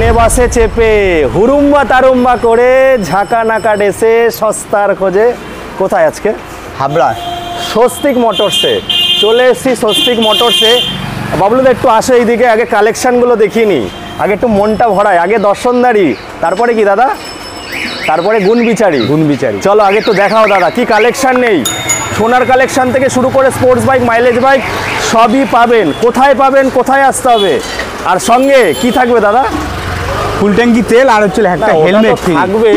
ট্রেনে বাসে চেপে হুরুম্বা তারুম্বা করে ঝাঁকা নাকা ডেসে সস্তার খোঁজে কোথায় আজকে? হাবড়া স্বস্তিক মোটরসে চলে এসেছি। স্বস্তিক মোটরসে বাবলুদা একটু আসো এইদিকে, আগে কালেকশানগুলো দেখিনি, আগে একটু মনটা ভরায়, আগে দর্শনদারি, তারপরে কি দাদা, তারপরে গুণ বিচারি। চলো আগে একটু দেখাও দাদা কি কালেকশান নেই। সোনার কালেকশান থেকে শুরু করে স্পোর্টস বাইক, মাইলেজ বাইক সবই পাবেন। কোথায় পাবেন, কোথায় আসতে হবে, আর সঙ্গে কি থাকবে দাদা? ফুল ট্যাঙ্কি তেল আর হচ্ছে একটা হেলমেট থাকবে,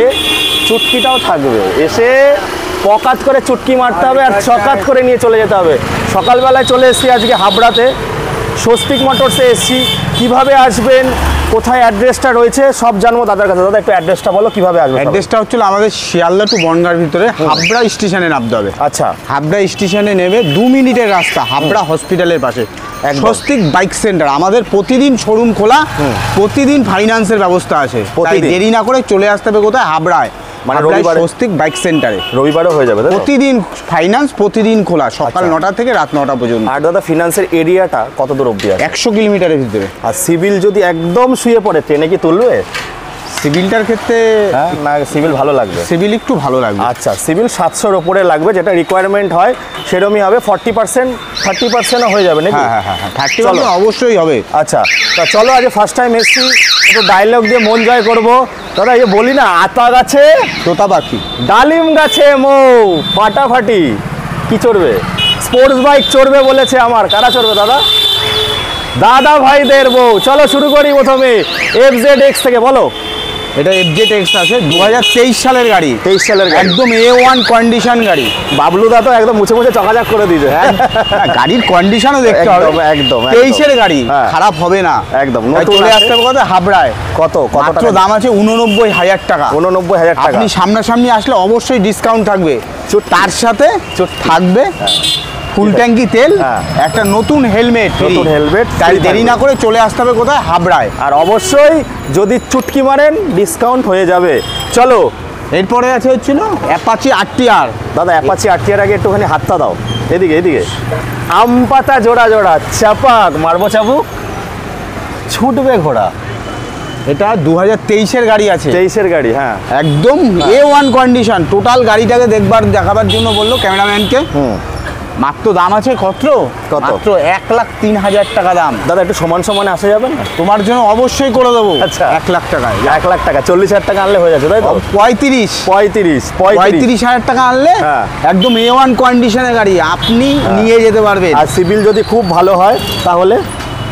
চুটকিটাও থাকবে। এসে পকাত করে চুটকি মারতে হবে আর চকাত করে নিয়ে চলে যেতে হবে। সকালবেলায় চলে এসেছি আজকে হাবড়াতে, স্বস্তিক মোটরসে এসেছি। কীভাবে আসবেন, কোথায় অ্যাড্রেসটা রয়েছে সব জানবো দাদার কাছে। দাদা একটু অ্যাড্রেসটা বলো, কীভাবে আসবে? অ্যাড্রেসটা হচ্ছিল আমাদের শিয়ালদা টু বনগাঁর ভিতরে হাবড়া স্টেশনে নামতে হবে। আচ্ছা, হাবড়া স্টেশনে নেমে 2 মিনিটের রাস্তা, হাবড়া হসপিটালের পাশে স্বস্তিক বাইক সেন্টার। আমাদের প্রতিদিন শোরুম খোলা, প্রতিদিন ফাইন্যান্সের ব্যবস্থা আছে। তাই দেরি না করে চলে আসতে হবে কোথায়? হাবড়ায়, মানে স্বস্তিক বাইক সেন্টারে। রবিবারও হয়ে যাবে, প্রতিদিন ফাইন্যান্স, প্রতিদিন খোলা, সকাল 9টা থেকে রাত 9টা পর্যন্ত। আর দাদা ফিনান্সের এরিয়াটা কত দূর অবধি আছে? 100 কিলোমিটারের ভিতরে। আর সিভিল যদি একদম শুয়ে পড়ে ট্রেনে কি তুলবে? সিভিলটার ক্ষেত্রে না, সিভিল ভালো লাগবে, সিভিল একটু ভালো লাগবে। আচ্ছা, সিভিল 700-র ওপরে লাগবে, যেটা রিকোয়ারমেন্ট হয় সেরকমই হবে। 40%, 30%ও হয়ে যাবে নাকি? হ্যাঁ, 30% অবশ্যই হবে। আচ্ছা, তা চলো আজ ফার্স্ট টাইম এসছি, একটু ডায়লগ দিয়ে মন জয় করবো। দাদা এই বলি না, আতা গাছে তোতা পাখি, ডালিম গাছে মৌ, ফাটাফাটি। কি চড়বে? স্পোর্টস বাইক চড়বে বলেছে আমার। কারা চড়বে দাদা? দাদা ভাইদের বউ। চলো শুরু করি প্রথমে FZX থেকে। বলো। এটা FZX আছে, 2023 সালের গাড়ি। 23 সালের গাড়ি, একদম A1 কন্ডিশন গাড়ি। বাবলুদা তো একদম মুছে মুছে চকাচক করে দিয়েছে। গাড়ির কন্ডিশনও দেখতে হবে, একদম 23-এর গাড়ি, খারাপ হবে না একদম। চলে আসতে হবে কোথায়? হাবড়ায়। কত মাত্র দাম আছে 89,000 টাকা। 89,000 টাকা। আপনি সামনাসামনি আসলে অবশ্যই ডিসকাউন্ট থাকবে, তার সাথে থাকবে ফুল ট্যাঙ্কি তেল, একটা নতুন হেলমেট। তাই দেরি না করে চলে আসতে হবে কোথায়? হাবড়ায়। আর অবশ্যই যদি চুটকি মারেন ডিসকাউন্ট হয়ে যাবে। চলো এরপরে আছে হচ্ছিল অ্যাপাচি RTR। দাদা অ্যাপাচি RTR আগে একটুখানি হাতটা দাও, এদিকে এদিকে। আম পাতা জোড়া জোড়া, চাপাক মারবো চাবুক, ছুটবে ঘোড়া। এটা 2023-এর গাড়ি আছে। 23-এর গাড়ি, হ্যাঁ, একদম A1 কন্ডিশন। টোটাল গাড়িটাকে দেখাবার জন্য বললো ক্যামেরাম্যানকে। মাত্র দাম আছে কত? মাত্র 1,03,000 টাকা দাম। দাদা একটু সমান সমানে আসা যাবে না? তোমার জন্য অবশ্যই করে দেবো। আচ্ছা, 1 লাখ টাকায়। 1 লাখ টাকা, 40,000 টাকা আনলে হয়ে যাচ্ছে, তাই তো? 35,000 টাকা আনলে একদম A1 কন্ডিশনের গাড়ি আপনি নিয়ে যেতে পারবেন। আর সিভিল যদি খুব ভালো হয় তাহলে,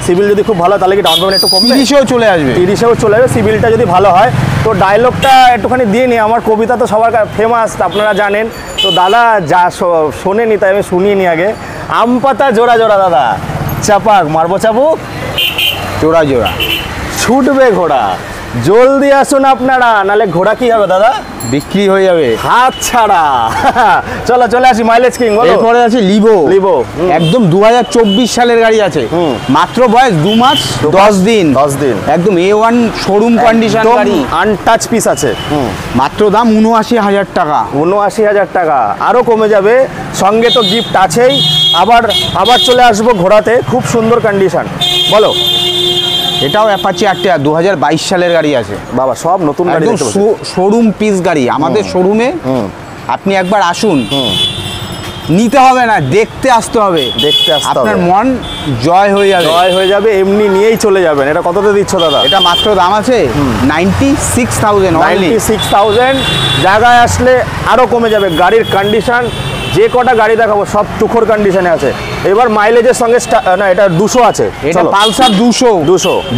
সিভিল যদি খুব ভালো তাহলে কি ডাউন পেমেন্ট একটু কমবে? 30-এও চলে আসবে। 30-এও চলে আসবে সিভিলটা যদি ভালো হয়। তো ডায়লগটা একটুখানি দিয়ে নি, আমার কবিতা তো সবার ফেমাস, আপনারা জানেন। তো দাদা যা শোনেনি তাই আমি শুনিয়ে নি আগে। আম পাতা জোড়া জোড়া দাদা, চাপাক মারবো চাবুক, জোড়া জোড়া, ছুটবে ঘোড়া। জলদি আসুন আপনারা, নালে ঘোড়া কি হবে দাদা? বিক্রি হয়ে যাবে হাত ছাড়া। চলো চলে আসি মাইলেজ কিং। এরপরে আছে লিভো। একদম 2024 সালের গাড়ি আছে, মাত্র বয়স 2 মাস 10 দিন। একদম A1 শোরুম কন্ডিশন গাড়ি, আনটাচ পিস আছে। মাত্র দাম 79,000 টাকা। 79,000 টাকা, আরও কমে যাবে। সঙ্গে তো গিফট আছেই। আবার চলে আসবো ঘোড়াতে, খুব সুন্দর কন্ডিশন। বলো। এটাও অ্যাপাচি RTR, 2022 সালের গাড়ি আছে। বাবা সব নতুন গাড়ি, শোরুম পিস গাড়ি। আমাদের শোরুমে আপনি একবার আসুন, নিতে হবে না, দেখতে আসতে হবে। আপনার মন জয় হয়ে যাবে, এমনি নিয়েই চলে যাবেন। এটা কততে দিচ্ছ দাদা? এটা মাত্র দাম আছে 96,000। 96,000। জায়গায় আসলে আরও কমে যাবে। গাড়ির কন্ডিশন, যে কটা গাড়ি দেখাবো সব তুখোর কন্ডিশনে আছে। এবার মাইলেজের সঙ্গে না, এটা 200 আছে। এটা পালসার 200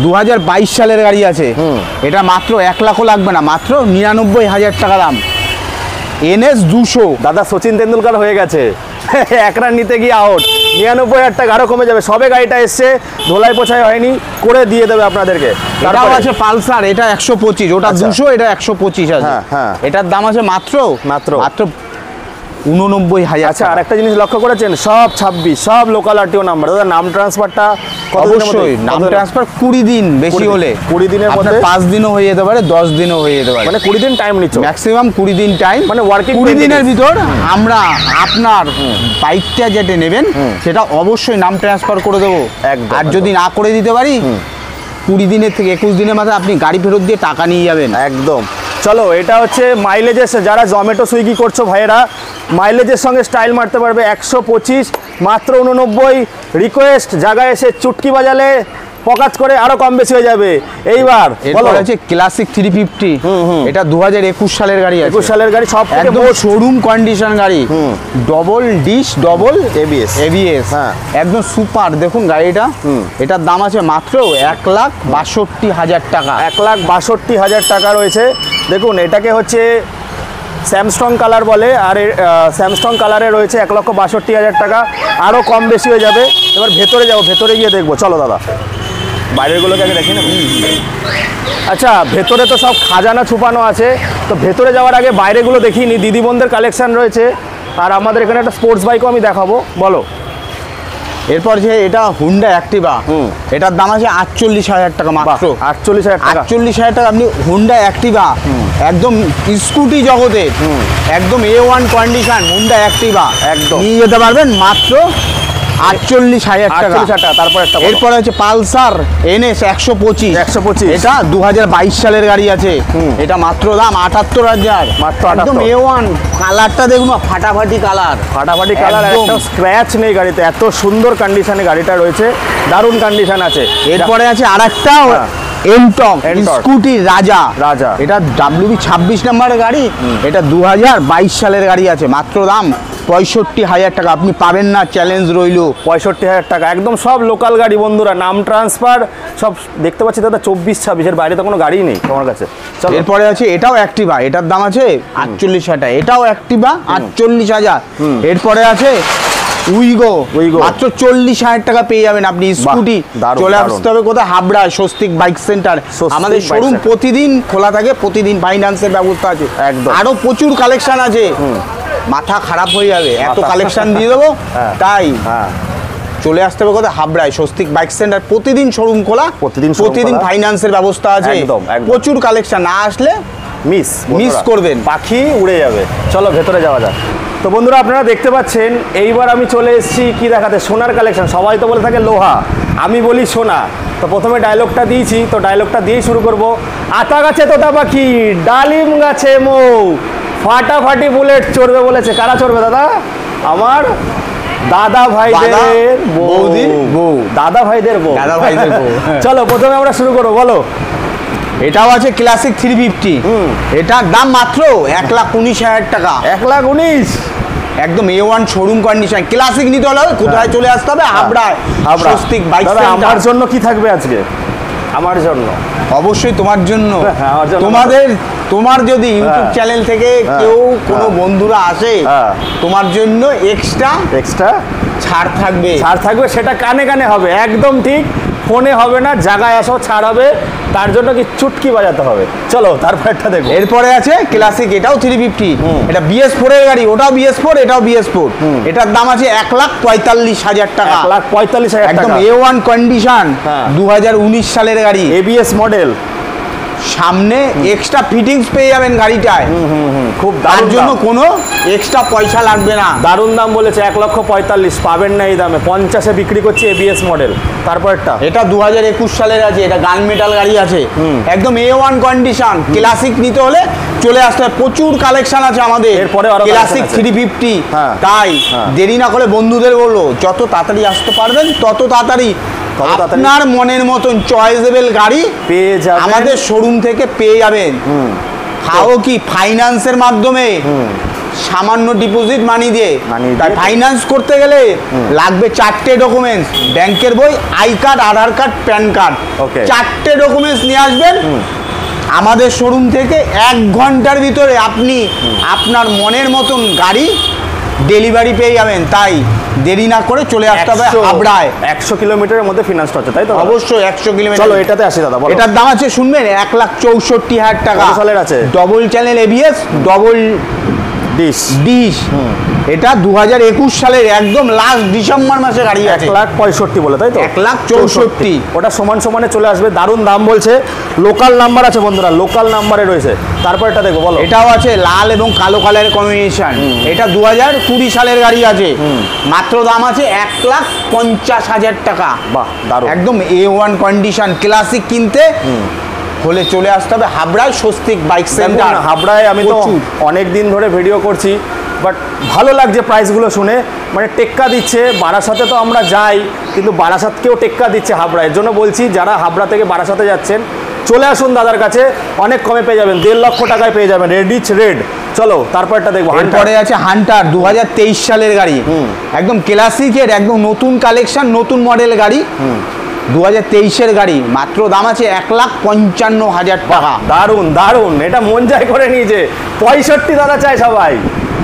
2022 সালের গাড়ি আছে। এটা মাত্র 1 লাখও লাগবে না, মাত্র 99,000 টাকা দাম। NS 200। দাদা সচিন তেন্ডুলকার হয়ে গেছে, এক রান নিতে গিয়ে আউট। 99,000 টাকা, আরও কমে যাবে। সবে গাড়িটা এসছে, ধোলাই পোছাই হয়নি, করে দিয়ে দেবে আপনাদেরকে। এটাও আছে পালসার, এটা 125, ওটা 200, এটা 125 আছে। এটার দাম আছে মাত্র 89,000। আচ্ছা, আর একটা জিনিস লক্ষ্য করেছেন, সব 26, সব লোকাল RTO নাম্বার। দাদা নাম ট্রান্সফারটা অবশ্যই, নাম ট্রান্সফার 20 দিন, বেশি হলে 20 দিনের মধ্যে 5 দিনও হয়ে যেতে পারে, 10 দিনও হয়ে যেতে পারে। মানে 20 দিন টাইম নিচ্ছ? ম্যাক্সিমাম 20 দিন টাইম, মানে ওয়ার্কিং 20 দিনের ভিতর আমরা আপনার বাইকটা যেটা নেবেন সেটা অবশ্যই নাম ট্রান্সফার করে দেবো। আর যদি না করে দিতে পারি 20 দিনের থেকে 21 দিনের মাথায় আপনি গাড়ি ফেরত দিয়ে টাকা নিয়ে যাবেন। একদম। চলো, এটা হচ্ছে মাইলেজের, যারা জোম্যাটো সুইগি করছো ভাইয়েরা, মাইলেজের সঙ্গে স্টাইল মারতে পারবে। 125 মাত্র 89। রিকোয়েস্ট, জায়গায় এসে চুটকি বাজালে পকাচ করে আরো কম বেশি হয়ে যাবে। এইবার বলো হচ্ছে ক্লাসিক 350, এটা 2021 সালের গাড়ি আছে। 21 সালের গাড়ি, সব থেকে একদম শোরুম কন্ডিশন গাড়ি, ডবল ডিশ, ডবল এবিএস। হ্যাঁ, একদম সুপার। দেখুন গাড়িটা, এটার দাম আছে মাত্র 1,62,000 টাকা। 1,62,000 টাকা রয়েছে। দেখুন, এটাকে হচ্ছে স্যামস্টং কালার বলে, আর স্যামস্টং কালারে রয়েছে 1,62,000 টাকা, আরও কম বেশি হয়ে যাবে। এবার ভেতরে যাবো, ভেতরে গিয়ে দেখবো। চলো দাদা, বাইরেরগুলোকে আগে দেখি না। আচ্ছা, ভেতরে তো সব খাজানা ছুপানো আছে, তো ভেতরে যাওয়ার আগে বাইরেগুলো দেখিনি। দিদি বোনদের কালেকশন রয়েছে, আর আমাদের এখানে একটা স্পোর্টস বাইকও আমি দেখাবো। বলো। এরপর যে এটা হুন্ডা অ্যাক্টিভা, এটার দাম আছে 48,000 টাকা মাত্র। 48,000 টাকা। 48,000 টাকা আপনি হুন্ডা অ্যাক্টিভা, একদম স্কুটি জগতে একদম A1 কন্ডিশন হুন্ডা অ্যাক্টিভা একদম নিয়ে যেতে পারবেন মাত্র 48,000 টাকা। তারপর একটা এরপরে হচ্ছে পালসার NS 125, এটা 2022 সালের গাড়ি আছে। এটা মাত্র দাম 78,000। মাত্র একদম A1, কালারটা দেখুন, ফাটাফাটি কালার, ফাটাফাটি কালার, একটা স্ক্র্যাচ নেই গাড়িতে, এত সুন্দর কন্ডিশনে গাড়িটা রয়েছে, দারুণ কন্ডিশন আছে। এরপরে আছে আরেকটা এনটক স্কুটি রাজা, এটা WB 26 নম্বরের গাড়ি, এটা 2022 সালের গাড়ি আছে। মাত্র দাম 65,000 টাকা। আপনি পাবেন না, চ্যালেঞ্জ রইল। 65,000 টাকা, একদম সব লোকাল গাড়ি বন্ধুরা, নাম ট্রান্সফার সব দেখতে পাচ্ছি দাদা। 24-26 এর বাইরে তো কোনো গাড়ি নেই তোমার কাছে। এরপরে আছে এটাও অ্যাক্টিভা, এটার দাম আছে 48,000 টাকা। এটাও অ্যাক্টিভা, 48,000। এরপরে আছে উইগো, মাত্র 40,000 টাকা পেয়ে যাবেন আপনি স্কুটি। চলে আসতে হবে কোথায়? হাবড়ায় স্বস্তিক বাইক সেন্টার। আমাদের শোরুম প্রতিদিন খোলা থাকে, প্রতিদিন ফাইন্যান্সের ব্যবস্থা আছে। একদম, আরো প্রচুর কালেকশন আছে, মাথা খারাপ হয়ে যাবে, এত কালেকশন দিয়ে দেবো। তাই চলে আসতে হবে কোথায়? হাবড়ায় স্বস্তিক বাইক সেন্টার। প্রতিদিন শোরুম খোলা, প্রতিদিন ফাইন্যান্সের ব্যবস্থা আছে, প্রচুর কালেকশন। না আসলে মিস করবেন, পাখি উড়ে যাবে। চলো ভেতরে যাওয়া যাক। তো বন্ধুরা, আপনারা দেখতে পাচ্ছেন, এইবার আমি চলে এসেছি কি দেখাতে? সোনার কালেকশন। সবাই তো বলে থাকে লোহা, আমি বলি সোনা। তো প্রথমে ডায়লগটা দিয়েছি, তো ডায়লগটা দিয়েই শুরু করব। আতা গাছে তোতা পাখি, ডালিম গাছে মৌ, ফাটাফাটি বুলেট চড়বে বলেছে। কারা চড়বে দাদা? আমার দাদা ভাইদের বউ। দাদা ভাইদের বউ। চলো প্রথমে আমরা শুরু করবো, বলো। এটাও আছে ক্লাসিক 350, এটার দাম মাত্র 1,19,000 টাকা। 1,19,000, একদম A1 শোরুম কন্ডিশন। ক্লাসিক নিতে হলে কোথায় চলে আসতে হবে? হাবড়ায় স্বস্তিক বাইক সেন্টার। আমার জন্য কি থাকবে আজকে? আমার জন্য অবশ্যই তোমার জন্য। তোমার যদি ইউটিউব চ্যানেল থেকে কেউ কোনো বন্ধুরা আসে, তোমার জন্য এক্সট্রা ছাড় থাকবে। সেটা কানে কানে হবে, একদম ঠিক, ফোনে হবে না, জায়গায় আসো, ছাড় হবে। তার জন্য কি চুটকি বাজাতে হবে। চলো তারপরটা দেখো। এরপরে আছে ক্লাসিক, এটাও 350, এটা BS4 এর গাড়ি, ওটাও BS4, এটাও BS4। এটার দাম আছে 1,45,000 টাকা। 1,45,000 টাকা, একদম A1 কন্ডিশন, 2019 সালের গাড়ি, ABS মডেল। সামনে এক্সট্রা ফিটিংস পেয়ে যাবেন গাড়িটায়। খুব তার জন্য কোনো এক্সট্রা পয়সা লাগবে না। দারুণ দাম বলেছে, 1,45,000 পাবেন না এই দামে। 50-এ বিক্রি করছে ABS মডেল। তারপরটা এটা 2021 সালের আছে, এটা গান মেটাল গাড়ি আছে, একদম A1 কন্ডিশন। ক্লাসিক নিতে হলে চলে আসতে হবে, প্রচুর কালেকশন আছে আমাদের। এরপরে ক্লাসিক 350, তাই দেরি না করে বন্ধুদের বললো, যত তাড়াতাড়ি আসতে পারবেন তত তাড়াতাড়ি আপনার মনের মতন চয়েসেবল গাড়ি পেয়ে যাবেন, আমাদের শোরুম থেকে পেয়ে যাবেন। তাও কি ফাইন্যান্সের মাধ্যমে, সামান্য ডিপোজিট মানি দিয়ে। তাই ফাইন্যান্স করতে গেলে লাগবে 4টে ডকুমেন্টস, ব্যাংকের বই, I card, Aadhaar card, PAN card. 4টে ডকুমেন্টস নিয়ে আসবেন। আমাদের শোরুম থেকে 1 ঘন্টার ভিতরে আপনি আপনার মনের মতন গাড়ি ডেলিভারি পেয়ে যাবেন। তাই দেরি না করে চলে আসতে হবে হাবড়ায়। 100 কিলোমিটারের মধ্যে ফিনান্স হচ্ছে, তাই তো? অবশ্যই 100 কিলোমিটার। চলো এটাতে আসি দাদা, বলো। এটার দাম আছে শুনবেন 1,64,000 টাকা। কত সালের আছে? Double channel ABS, double dish dish এটা 2021 সালের একদম লাস্ট ডিসেম্বর মাসে গাড়ি আছে। 1,65,000 বলে, তাই তো? 1,64,000 ওটা সমান সমানে চলে আসবে, দারুণ দাম বলছে। লোকাল নাম্বার আছে বন্ধুরা, লোকাল নাম্বারে রয়েছে। তারপর এটা দেখো, বলো। এটাও আছে লাল এবং কালো কালারের কম্বিনেশন। এটা 2020 সালের গাড়ি আছে। মাত্র দাম আছে 1,50,000 টাকা। বাহ, দারুণ। একদম A1 কন্ডিশন। ক্লাসিক কিনতে হলে চলে আসতে হবে হাবড়ায় স্বস্তিক বাইক সেন্টার। হাবড়ায় আমি তো অনেক দিন ধরে ভিডিও করছি, বাট ভালো লাগছে প্রাইসগুলো শুনে। মানে টেক্কা দিচ্ছে। বারাসাতে তো আমরা যাই, কিন্তু বারাসাতকেও টেক্কা দিচ্ছে হাবড়া। এর জন্য বলছি, যারা হাবড়া থেকে বারাসাতে যাচ্ছেন চলে আসুন দাদার কাছে, অনেক কমে পেয়ে যাবেন। 1.5 লক্ষ টাকায় পেয়ে যাবেন রেডিচ রেড। চলো তারপরটা দেখবো। এরপরে আছে হান্টার 2023 সালের গাড়ি। একদম ক্লাসিকের, একদম নতুন কালেকশন, নতুন মডেল গাড়ি। 2023-এর গাড়ি। মাত্র দাম আছে 1,55,000 টাকা। দারুণ দারুণ, এটা মন জয় করে নিয়েছে। 65 দাদা চাই সবাই,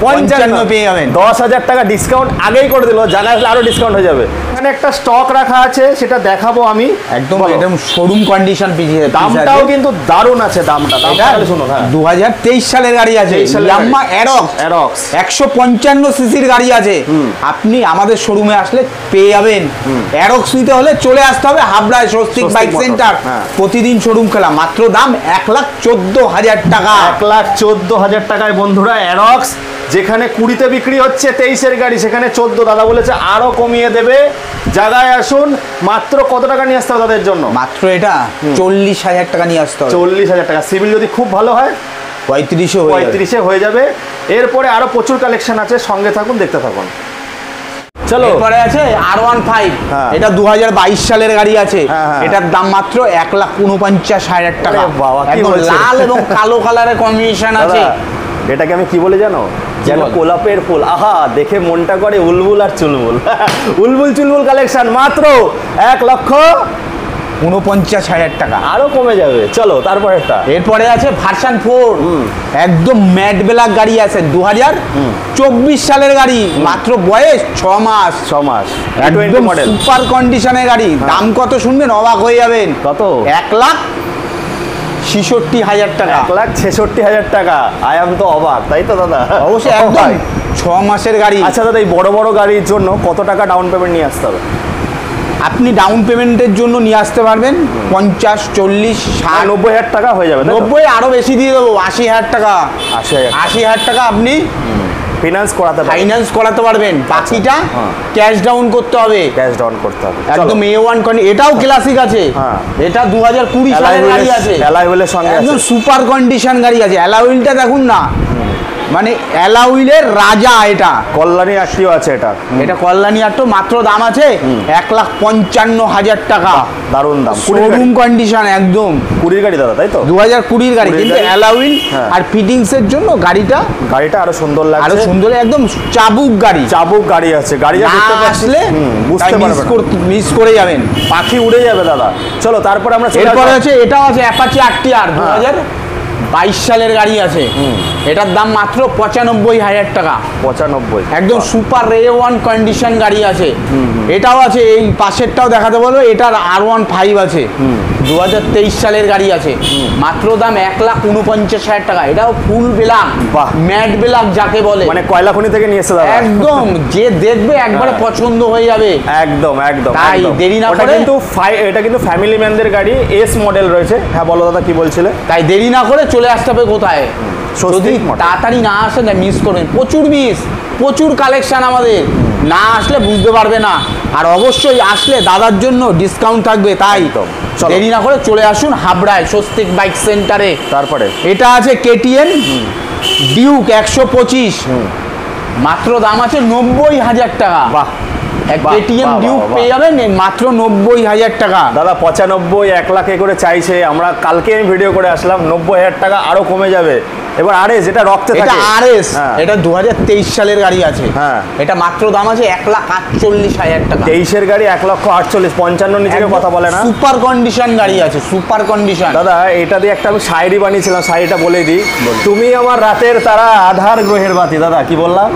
55 পেয়ে যাবেন। 10,000 টাকা ডিসকাউন্ট আগেই করে দিল, জানা আসলে আরো ডিসকাউন্ট হয়ে যাবে। এখানে একটা স্টক রাখা আছে, সেটা দেখাবো আমি। একদম একদম শোরুম কন্ডিশন। দামটাও কিন্তু দারুণ আছে। দামটা শুনুন। 2023 সালের গাড়ি আছে, ইয়ামাহা অ্যারক্স 155 সিসির গাড়ি আছে। আপনি আমাদের শোরুমে আসলে পেয়ে যাবেন। অ্যারক্স নিতে হলে চলে আসতে হবে হাবড়ায় স্বস্তিক বাইক সেন্টার। প্রতিদিন শোরুম খোলা। মাত্র দাম 1,14,000 টাকা। 1,14,000 টাকায় বন্ধুরা অ্যারক্স। যেখানে 20-তে বিক্রি হচ্ছে 23-এর গাড়ি, সেখানে 14 দাদা বলেছে আরো কমিয়ে দেবে। জায়গায় আসুন। মাত্র কত টাকা নিয়ে আসতে হবে তাদের জন্য? মাত্র এটা 40,000 টাকা নিয়ে আসতে হবে। 40,000 টাকা। সিভিল যদি খুব ভালো হয় 35-এ হয়ে যাবে। এরপরে আরো প্রচুর কালেকশন আছে, সঙ্গে থাকুন, দেখতে থাকুন। চলো, এরপরে আছে R15। এটা 2022 সালের গাড়ি আছে। এটার দাম মাত্র 1,49,000 টাকা। একদম লাল এবং কালো কালারের কম্বিনেশন আছে। এটাকে আমি কি বলে জানো? যেন গোলাপের ফুল। আহা, দেখে মনটা করে উলবুল আর চুলবুল। উলবুল চুলবুল কালেকশন। মাত্র 1,49,000 টাকা। আরো কমে যাবে। চলো তারপরে একটা। এরপরে আছে ভার্সন 4। একদম ম্যাট ব্ল্যাক গাড়ি আছে। 2024 সালের গাড়ি। মাত্র বয়স 6 মাস। একদম সুপার কন্ডিশনের গাড়ি। দাম কত শুনবেন অবাক হয়ে যাবেন। কত? 1,66,000 টাকা। 1,66,000 টাকা। আই এম তো অবাক, তাই তো দাদা? অবশ্যই, একদম 6 মাসের গাড়ি। আচ্ছা দাদা, এই বড় বড় গাড়ির জন্য কত টাকা ডাউন পেমেন্ট নিয়ে আসতে হবে? আপনি ডাউন পেমেন্টের জন্য নিয়ে আসতে পারবেন 50, 40, 60, 90,000 টাকা হয়ে যাবে। 90 আরো বেশি দিয়ে দেবো। 80,000 টাকা। 80,000 টাকা আপনি ফাইন্যান্স করাতে পারবেন। বাকিটা ক্যাশ ডাউন করতে হবে। একদম A1 এটাও ক্লাসিক আছে। এটা 2020 সালের গাড়ি আছে। অ্যালয়ের সঙ্গে একদম সুপার কন্ডিশন গাড়ি আছে। অ্যালয়েলটা দেখুন না, মানে অ্যালয়ের রাজা। এটা কল্যাণী আটটিও আছে। এটা কল্যাণী আটটো। মাত্র দাম আছে 1,55,000 টাকা। দারুণ দাম। শোরুম কন্ডিশন একদম। 20 গাড়ি দাদা, তাই তো? 2020 গাড়ি, কিন্তু অ্যালয়েল আর ফিটিংস এর জন্য গাড়িটা আরো সুন্দর লাগছে। আরো সুন্দর। একদম চাবুক গাড়ি আছে। গাড়ি দেখতে আসলে বুঝতে পারবেন, মিস করে যাবেন, পাখি উড়ে যাবে দাদা। চলো তারপর আমরা এরপরে আছে এটাও আছে অ্যাপাচি RTR 2022 সালের গাড়ি আছে। এটার দাম মাত্র 95,000 টাকা। 95। একদম সুপার A1 কন্ডিশন গাড়ি আছে। এটাও আছে। এই পাশেরটাও দেখাতে বলবো। এটার R15 আছে। 2023 সালের গাড়ি আছে। মাত্র দাম 1,49,000 টাকা। এটাও ফুল ব্ল্যাক, ম্যাট ব্ল্যাক যাকে বলে, মানে কয়লা খনি থেকে নিয়ে এসেছে দাদা। একদম যে দেখবে একবারে পছন্দ হয়ে যাবে। একদম। তাই দেরি না করে, এটা কিন্তু ফ্যামিলি ম্যানদের গাড়ি, এস মডেল রয়েছে। হ্যাঁ বলো দাদা, কি বলছিলে? তাই দেরি না করে চলে আসতে হবে কোথায়? যদি তাড়াতাড়ি না আসে না মিস করবেন। প্রচুর কালেকশন আমাদের। না আসলে বুঝতে পারবে না। আর অবশ্যই আসলে দাদার জন্য ডিসকাউন্ট থাকবে। তাই দেরি না করে চলে আসুন হাবড়ায় স্বস্তিক বাইক সেন্টারে। তারপরে এটা আছে KTM ডিউক 125। মাত্র দাম আছে 90,000 টাকা। বাহ, KTM ডিউক পেয়ে যাবেন মাত্র 90,000 টাকা। দাদা 95, 1 লাখ করে চাইছে। আমরা কালকে ভিডিও করে আসলাম। 90,000 টাকা আরো কমে যাবে। এবার আরএস, যেটা রক্তে থাকে। এটা আরএস। এটা 2023 সালের গাড়ি আছে। এটা মাত্র দাম আছে 1,48,000 টাকা। 23-এর গাড়ি 1,48,000। 55 নিচে কথা বলে না। সুপার কন্ডিশন গাড়ি আছে। Super condition. দাদা এটা দিয়ে একটা আমি শায়রি বানিয়েছিলাম। শায়রিটা বলে দিই। তুমি আমার রাতের তারা, আধার গ্রহের বাতি। দাদা কি বললাম?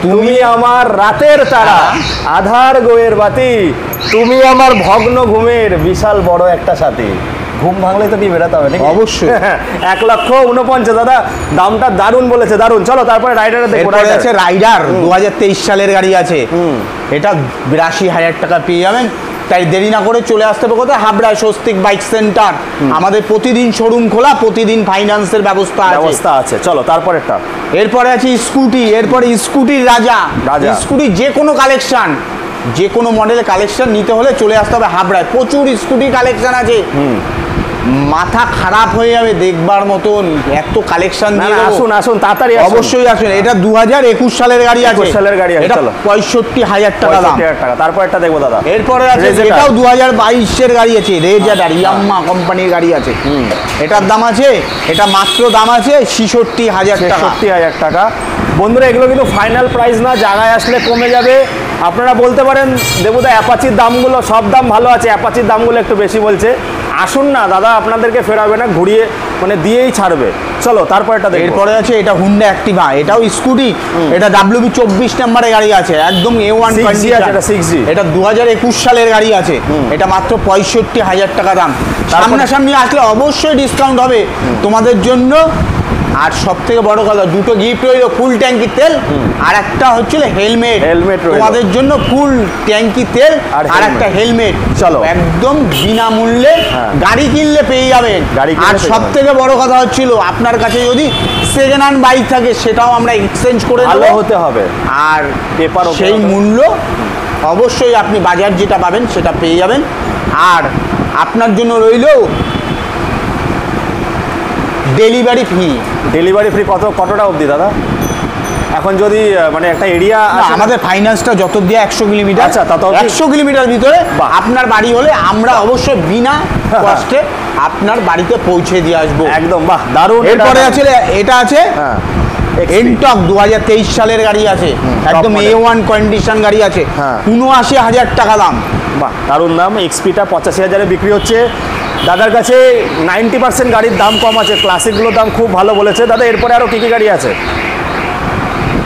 তুমি আমার রাতের তারা, আধার গ্রহের বাতি। তুমি আমার ভগ্ন ঘুমের বিশাল বড় একটা সাথী। ঘুম ভাঙলে তো নিয়ে বেরোতে হবে নাকি? অবশ্যই। 1,49,000 দাদা, দামটা দারুণ বলেছে, দারুণ। চলো তারপরে রাইডারে দেখবো। এরপরে আছে রাইডার, 2023 সালের গাড়ি আছে। এটা 82,000 টাকা পেয়ে যাবেন। তাই দেরি না করে চলে আসতে হবে কোথায়? Habra Swastik bike centre. আমাদের প্রতিদিন শোরুম খোলা, প্রতিদিন ফাইন্যান্সের ব্যবস্থা আছে। চলো তারপরেরটা। এরপরে আছে স্কুটি, এরপরে স্কুটির রাজা। স্কুটি যে কোনো কালেকশন, যে কোনো মডেলের কালেকশন নিতে হলে চলে আসতে হবে হাবড়ায়। প্রচুর স্কুটি কালেকশন আছে, মাথা খারাপ হয়ে যাবে দেখবার মতন এত কালেকশন দিয়ে দেবো। আসুন আসুন তাড়াতাড়ি আসুন। অবশ্যই আসুন। এটা 2021 সালের গাড়ি আছে। 21 সালের গাড়ি আছে। এটা চলো 65,000 টাকা দাম। 65,000 টাকা। তারপরটা দেখবো দাদা। এরপরে আছে এটাও 2022 এর গাড়ি আছে, রেজার ইয়াম্মা কোম্পানির গাড়ি আছে। এটার দাম আছে, এটা মাত্র দাম আছে 66,000 টাকা। 66,000 টাকা। বন্ধুরা এগুলো কিন্তু ফাইনাল প্রাইস না, জায়গায় আসলে কমে যাবে। আপনারা বলতে পারেন দেবুদা অ্যাপাচির দামগুলো সব দাম ভালো আছে, অ্যাপাচির দামগুলো একটু বেশি বলছে। আসুন না দাদা, আপনাদেরকে ফেরাবে না, ঘুরিয়ে মানে দিয়েই ছাড়বে। চলো তারপরটা দেখো। এরপরে আছে এটা হুন্ডা অ্যাক্টিভা, এটাও স্কুটি। এটা WB 24 নম্বরের গাড়ি আছে, একদম A1 কন্ডিশন। এটা 6G। এটা 2021 সালের গাড়ি আছে। এটা মাত্র 65,000 টাকা দাম। সামনাসামনি আসলে অবশ্যই ডিসকাউন্ট হবে তোমাদের জন্য। আর সব থেকে বড় কথা, দুটো গিফট রইল, ফুল ট্যাঙ্কি তেল আর একটা হচ্ছিল হেলমেট। তোমাদের জন্য ফুল ট্যাঙ্কি তেল আর একটা হেলমেট। চলো একদম বিনামূল্যে গাড়ি কিনলে পেয়ে যাবেন। আর সব থেকে বড় কথা হচ্ছিল, আপনার কাছে যদি সেকেন্ড হ্যান্ড বাইক থাকে সেটাও আমরা এক্সচেঞ্জ করে ভালো হতে হবে। আর পেপার সেই মূল্য অবশ্যই আপনি বাজার যেটা পাবেন সেটা পেয়ে যাবেন। আর আপনার জন্য রইল ডেলিভারি ফ্রি। ডেলিভারি ফ্রি কতটা অবধি দাদা? এখন যদি মানে একটা এরিয়া আমাদের ফাইন্যান্সটা যত দিয়ে 100 কিলোমিটার, আচ্ছা তত 100 কিলোমিটার ভিতরে আপনার বাড়ি হলে আমরা অবশ্যই বিনা কষ্টে আপনার বাড়িতে পৌঁছে দিয়ে আসবো। একদম বাহ, দারুণ। এরপরে আছে এটা আছে এনটক, 2023 সালের গাড়ি আছে, একদম A1 কন্ডিশন গাড়ি আছে, 79,000 টাকা দাম। বাহ, দারুণ দাম। এক্সপিটা 85,000-এ বিক্রি হচ্ছে। দাদার কাছে 90% গাড়ির দাম কম আছে, ক্লাসিকগুলোর দাম খুব ভালো বলেছে। দাদা এরপরে আরও কী কী গাড়ি আছে?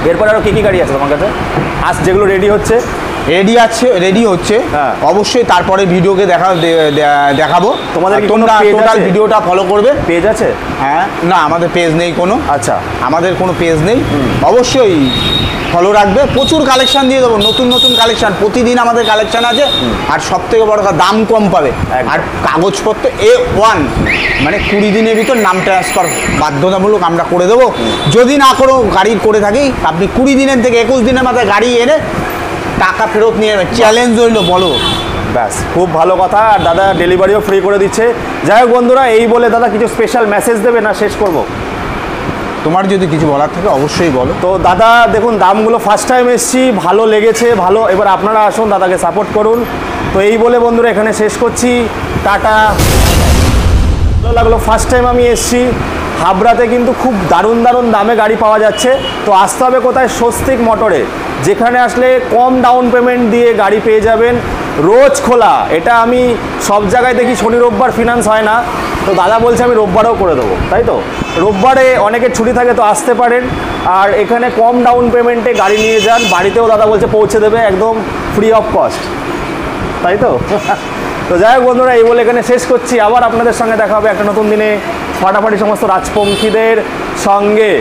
এরপরে আরও কী কী গাড়ি আছে তোমার কাছে আজ যেগুলো রেডি হচ্ছে? রেডি হচ্ছে অবশ্যই। তারপরে ভিডিওকে দেখাবো তোমাদের। তোমরা টোটাল ভিডিওটা ফলো করবে। পেজ আছে? হ্যাঁ, না আমাদের পেজ নেই কোনো। আচ্ছা, আমাদের কোনো পেজ নেই। অবশ্যই ফলো রাখবে, প্রচুর কালেকশন দিয়ে দেবো, নতুন নতুন কালেকশন প্রতিদিন আমাদের কালেকশন আছে। আর সব থেকে বড় কথা, দাম কম পাবে। আর কাগজপত্র A1, মানে 20 দিনের ভিতর নাম ট্রান্সফার বাধ্যতামূলক আমরা করে দেবো। যদি না করো গাড়ির করে থাকি, আপনি 20 দিনের থেকে 21 দিনের মাথায় গাড়ি এনে টাকা ফেরত নিয়ে যাবে। চ্যালেঞ্জ রইল, বলো। ব্যাস, খুব ভালো কথা। আর দাদা ডেলিভারিও ফ্রি করে দিচ্ছে। যাই হোক বন্ধুরা, এই বলে দাদা কিছু স্পেশাল মেসেজ দেবে না শেষ করব? তোমার যদি কিছু বলার থাকে অবশ্যই বলো। তো দাদা দেখুন, দামগুলো ফার্স্ট টাইম এসছি, ভালো লেগেছে, ভালো। এবার আপনারা আসুন, দাদাকে সাপোর্ট করুন। তো এই বলে বন্ধুরা এখানে শেষ করছি। টাটা। ভালো লাগলো, ফার্স্ট টাইম আমি এসছি হাবড়াতে, কিন্তু খুব দারুণ দারুণ দামে গাড়ি পাওয়া যাচ্ছে। তো আসতে হবে কোথায়? স্বস্তিক মোটরে, যেখানে আসলে কম ডাউন পেমেন্ট দিয়ে গাড়ি পেয়ে যাবেন। রোজ খোলা, এটা আমি সব জায়গায় দেখি শনি রোববার ফিনান্স হয় না। তো দাদা বলছে আমি রোববারেও করে দেবো, তাই তো? রোববারে অনেকের ছুটি থাকে, তো আসতে পারেন। আর এখানে কম ডাউন পেমেন্টে গাড়ি নিয়ে যান, বাড়িতেও দাদা বলছে পৌঁছে দেবে একদম ফ্রি অফ কস্ট, তাই তো? তো যাই হোক বন্ধুরা, এই বলে এখানে শেষ করছি। আবার আপনাদের সঙ্গে দেখা হবে একটা নতুন দিনে, ফাটাফাটি সমস্ত রাজপঙ্খীদের সঙ্গে।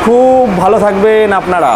খুব ভালো থাকবেন আপনারা।